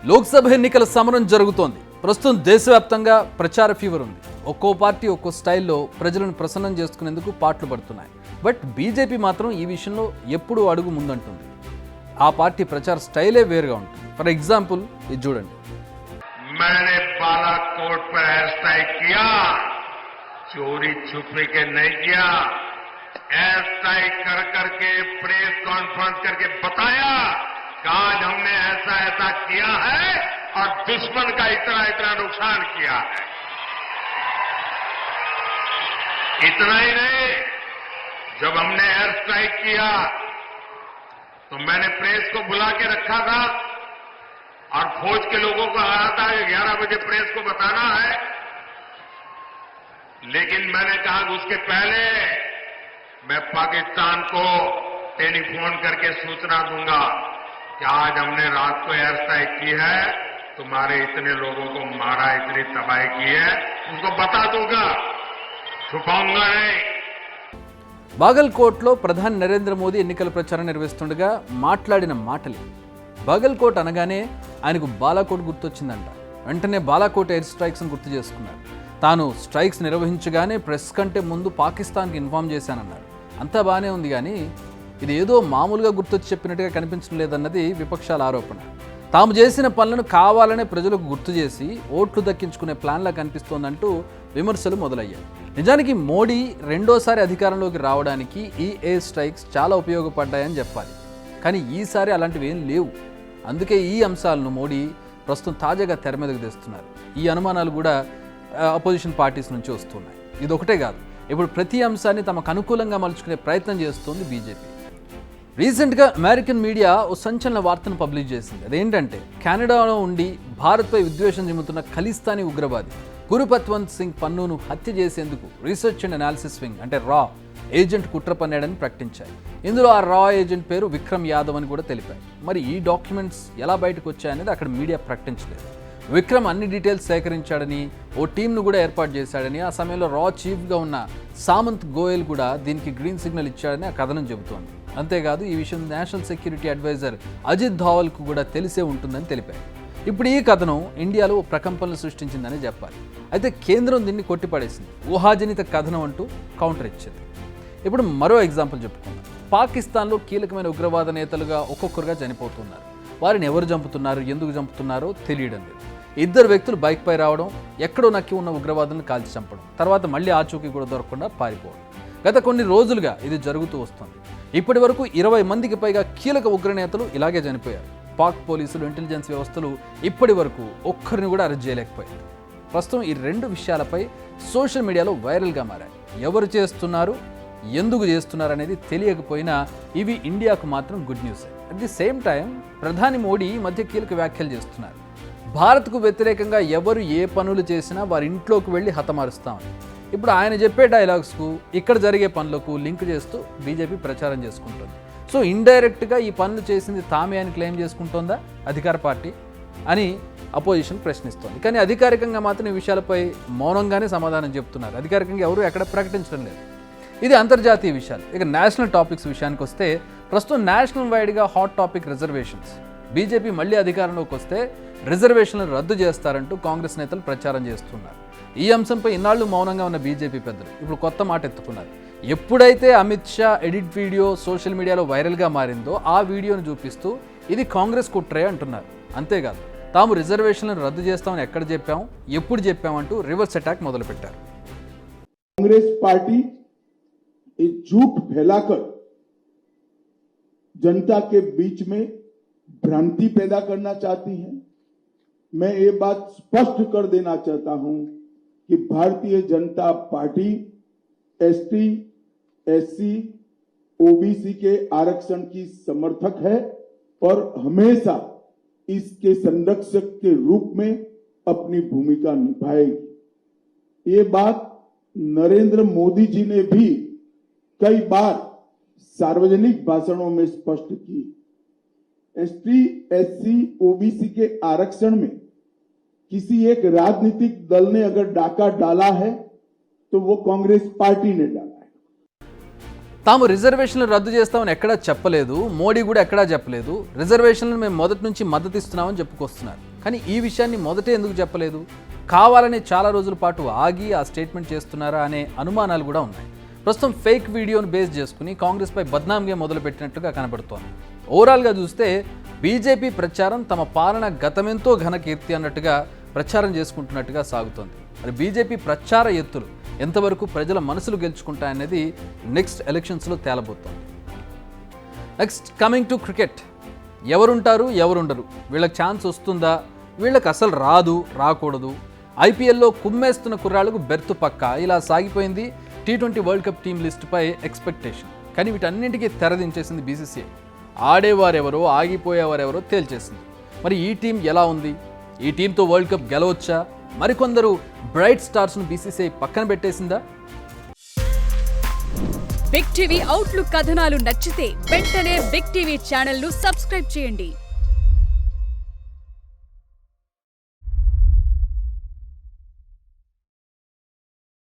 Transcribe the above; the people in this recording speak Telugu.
లోక్సభ ఎన్నికల సమరం జరుగుతోంది. ప్రస్తుతం దేశవ్యాప్తంగా ప్రచార ఫీవర్ ఉంది. ఒక్కో పార్టీ ఒక్కో స్టైల్లో ప్రజలను ప్రసన్నం చేసుకునేందుకు పాట్లు పడుతున్నాయి. బట్ బీజేపీ మాత్రం ఈ విషయంలో ఎప్పుడూ అడుగు ముందంటుంది. ఆ పార్టీ ప్రచార స్టైలే వేరుగా ఉంటుంది. ఫర్ ఎగ్జాంపుల్ ఇది చూడండి. मैंने बालाकोट पर एयर स्ट्राइक किया, चोरी छुपे के नहीं किया, एयर स्ट्राइक कर करके प्रेस कॉन्फ्रेंस करके बताया कि आज हमने ऐसा ऐसा किया है और दुश्मन का इतना इतना नुकसान किया है। इतना ही नहीं, जब हमने एयर स्ट्राइक किया तो मैंने प्रेस को बुला के रखा था और फौज के लोगों को कहा था कि 11 बजे प्रेस को बताना है, लेकिन मैंने कहा कि उसके पहले मैं पाकिस्तान को टेलीफोन करके सूचना दूंगा कि आज हमने रात को एयर स्ट्राइक की है, तुम्हारे इतने लोगों को मारा, इतनी तबाही की है, उनको बता दूंगा, छुपाऊंगा नहीं। బాగల్కోట్లో ప్రధాని నరేంద్ర మోదీ ఎన్నికల ప్రచారం నిర్వహిస్తుండగా మాట్లాడిన మాటలు. బాగల్కోట్ అనగానే ఆయనకు బాలాకోట్ గుర్తొచ్చిందంట. వెంటనే బాలాకోట్ ఎయిర్ స్ట్రైక్స్ని గుర్తు చేసుకున్నారు. తాను స్ట్రైక్స్ నిర్వహించగానే ప్రెస్ కంటే ముందు పాకిస్తాన్కి ఇన్ఫార్మ్ చేశానన్నారు. అంతా బాగానే ఉంది, కానీ ఇది ఏదో మామూలుగా గుర్తొచ్చి చెప్పినట్టుగా కనిపించడం లేదన్నది విపక్షాల ఆరోపణ. తాము చేసిన పనులను కావాలనే ప్రజలకు గుర్తు చేసి ఓట్లు దక్కించుకునే ప్లాన్లా కనిపిస్తోందంటూ విమర్శలు మొదలయ్యాయి. నిజానికి మోడీ రెండోసారి అధికారంలోకి రావడానికి ఈ ఎయిర్ స్ట్రైక్స్ చాలా ఉపయోగపడ్డాయని చెప్పాలి. కానీ ఈసారి అలాంటివి ఏం లేవు. అందుకే ఈ అంశాలను మోడీ ప్రస్తుతం తాజాగా తెర మీదకు తెస్తున్నారు. ఈ అనుమానాలు కూడా అపోజిషన్ పార్టీస్ నుంచి వస్తున్నాయి. ఇది ఒకటే కాదు, ఇప్పుడు ప్రతి అంశాన్ని తమకు అనుకూలంగా మలుచుకునే ప్రయత్నం చేస్తోంది బీజేపీ. రీసెంట్గా అమెరికన్ మీడియా ఓ సంచలన వార్తను పబ్లిష్ చేసింది. అదేంటంటే, కెనడాలో ఉండి భారత్పై విద్వేషం చిమ్ముతున్న ఖలిస్తానీ ఉగ్రవాది గురుపత్వంత్ సింగ్ పన్నును హత్య చేసేందుకు రీసెర్చ్ అండ్ అనాలిసిస్ వింగ్ అంటే రా ఏజెంట్ కుట్ర పన్నాడని ప్రకటించాయి. ఇందులో ఆ రా ఏజెంట్ పేరు విక్రమ్ యాదవ్ అని కూడా తెలిపాయి. మరి ఈ డాక్యుమెంట్స్ ఎలా బయటకు వచ్చాయనేది అక్కడ మీడియా ప్రకటించలేదు. విక్రమ్ అన్ని డీటెయిల్స్ సేకరించాడని, ఓ టీంను కూడా ఏర్పాటు చేశాడని, ఆ సమయంలో రా చీఫ్గా ఉన్న సామంత్ గోయల్ కూడా దీనికి గ్రీన్ సిగ్నల్ ఇచ్చాడని ఆ కథనం చెబుతోంది. అంతేకాదు, ఈ విషయం నేషనల్ సెక్యూరిటీ అడ్వైజర్ అజిత్ ధోవల్కు కూడా తెలిసే ఉంటుందని తెలిపారు. ఇప్పుడు ఈ కథనం ఇండియాలో ప్రకంపనలు సృష్టించిందని చెప్పాలి. అయితే కేంద్రం దీన్ని కొట్టిపడేసింది. ఊహాజనిత కథనం అంటూ కౌంటర్ ఇచ్చింది. ఇప్పుడు మరో ఎగ్జాంపుల్ చెప్పుకుందాం. పాకిస్తాన్లో కీలకమైన ఉగ్రవాద నేతలుగా ఒక్కొక్కరుగా చనిపోతున్నారు. వారిని ఎవరు చంపుతున్నారు, ఎందుకు చంపుతున్నారో తెలియడం లేదు. ఇద్దరు వ్యక్తులు బైక్పై రావడం, ఎక్కడో నక్కి ఉన్న ఉగ్రవాదులను కాల్చి చంపడం, తర్వాత మళ్ళీ ఆచూకీ కూడా దొరకకుండా పారిపోవడం. గత కొన్ని రోజులుగా ఇది జరుగుతూ వస్తుంది. ఇప్పటి వరకు 20 మందికి పైగా కీలక ఉగ్రనేతలు ఇలాగే చనిపోయారు. పాక్ పోలీసులు, ఇంటెలిజెన్స్ వ్యవస్థలు ఇప్పటి వరకు ఒక్కరిని కూడా అరెస్ట్ చేయలేకపోయారు. ప్రస్తుతం ఈ రెండు విషయాలపై సోషల్ మీడియాలో వైరల్గా మారాయి. ఎవరు చేస్తున్నారు, ఎందుకు చేస్తున్నారు అనేది తెలియకపోయినా ఇవి ఇండియాకు మాత్రం good news. At the same time ప్రధాని మోడీ ఈ మధ్య కీలక వ్యాఖ్యలు చేస్తున్నారు. భారత్కు వ్యతిరేకంగా ఎవరు ఏ పనులు చేసినా వారి ఇంట్లోకి వెళ్ళి హతమారుస్తామని. ఇప్పుడు ఆయన చెప్పే డైలాగ్స్కు ఇక్కడ జరిగే పనులకు లింక్ చేస్తూ బీజేపీ ప్రచారం చేసుకుంటుంది. సో ఇండైరెక్ట్గా ఈ పనులు చేసింది తామే అని క్లెయిమ్ చేసుకుంటోందా అధికార పార్టీ అని అపోజిషన్ ప్రశ్నిస్తోంది. కానీ అధికారికంగా మాత్రం ఈ విషయాలపై మౌనంగానే సమాధానం చెప్తున్నారు. అధికారికంగా ఎవరు ఎక్కడ ప్రకటించడం లేదు. ఇది అంతర్జాతీయ విషయాలు. ఇక నేషనల్ టాపిక్స్ విషయానికి వస్తే, ప్రస్తుతం నేషనల్ వైడ్గా హాట్ టాపిక్ రిజర్వేషన్స్. బీజేపీ మళ్ళీ అధికారంలోకి వస్తే రిజర్వేషన్లను రద్దు చేస్తారంటూ కాంగ్రెస్ నేతలు ప్రచారం చేస్తున్నారు. ఈ అంశంపై ఇన్నాళ్లు మౌనంగా ఉన్న బీజేపీ పెద్దలు ఇప్పుడు కొత్త మాట ఎత్తుకున్నారు. ఎప్పుడైతే Amit Shah edit video social మీడియాలో వైరల్గా మారిందో ఆ వీడియోను చూపిస్తూ ఇది కాంగ్రెస్ కుట్రే అంటున్నారు. అంతేకాదు, తాము రిజర్వేషన్లను రద్దు చేస్తామని ఎక్కడ చెప్పాం, ఎప్పుడు చెప్పామంటూ రివర్స్ అటాక్ మొదలుపెట్టారు. कांग्रेस पार्टी एक झूठ फैलाकर जनता के बीच में भ्रांति पैदा करना चाहती है। मैं ये बात स्पष्ट कर देना चाहता हूं कि Bharatiya Janata party ST, SC, OBC के आरक्षण की समर्थक है और हमेशा इसके संरक्षक के रूप में अपनी भूमिका निभाएगी। ये बात नरेंद्र मोदी जी ने भी कई बार सार्वजनिक भाषणों में स्पष्ट की। एसटी, एससी, ओबीसी के आरक्षण में किसी एक राजनीतिक दल ने अगर डाका डाला है तो वो कांग्रेस पार्टी ने डाला है। తాము రిజర్వేషన్లు రద్దు చేస్తామని ఎక్కడా చెప్పలేదు. మోడీ కూడా ఎక్కడా చెప్పలేదు. రిజర్వేషన్లను మేము మొదటి నుంచి మద్దతు ఇస్తున్నామని చెప్పుకొస్తున్నారు. కానీ ఈ విషయాన్ని మొదటే ఎందుకు చెప్పలేదు? కావాలని చాలా రోజుల పాటు ఆగి ఆ స్టేట్మెంట్ చేస్తున్నారా అనే అనుమానాలు కూడా ఉన్నాయి. ప్రస్తుతం ఫేక్ వీడియోను బేస్ చేసుకుని కాంగ్రెస్పై బద్నాంగా మొదలుపెట్టినట్టుగా కనబడుతోంది. ఓవరాల్గా చూస్తే బీజేపీ ప్రచారం తమ పాలన గతమెంతో ఘనకీర్తి అన్నట్టుగా ప్రచారం చేసుకుంటున్నట్టుగా సాగుతోంది. మరి బీజేపీ ప్రచార ఎత్తులు ఎంతవరకు ప్రజల మనసులు గెలుచుకుంటాయనేది నెక్స్ట్ ఎలక్షన్స్లో తేలబోతోంది. Next coming to cricket. ఎవరుంటారు ఎవరుండరు, వీళ్ళకి ఛాన్స్ వస్తుందా, వీళ్ళకి అసలు రాదు రాకూడదు, ఐపీఎల్లో కుమ్మేస్తున్న కుర్రాళ్ళకు బెర్త్ పక్కా, ఇలా సాగిపోయింది T20 వరల్డ్ కప్ టీం లిస్టుపై ఎక్స్పెక్టేషన్. కానీ వీటన్నింటికీ తెరదించేసింది బీసీసీఐ. ఆడేవారెవరో ఆగిపోయేవారెవరో తేల్చేసింది. మరి ఈ టీం ఎలా ఉంది? ఈ టీంతో వరల్డ్ కప్ గెలవచ్చా? మరికొందరు బ్రైట్ స్టార్స్ను బీసీసీఐ పక్కన పెట్టేసిందా? బిగ్ టీవీ అవుట్లుక్ కథనాలు నచ్చితే వెంటనే బిగ్ టీవీ ఛానల్ ను సబ్స్క్రైబ్ చేయండి.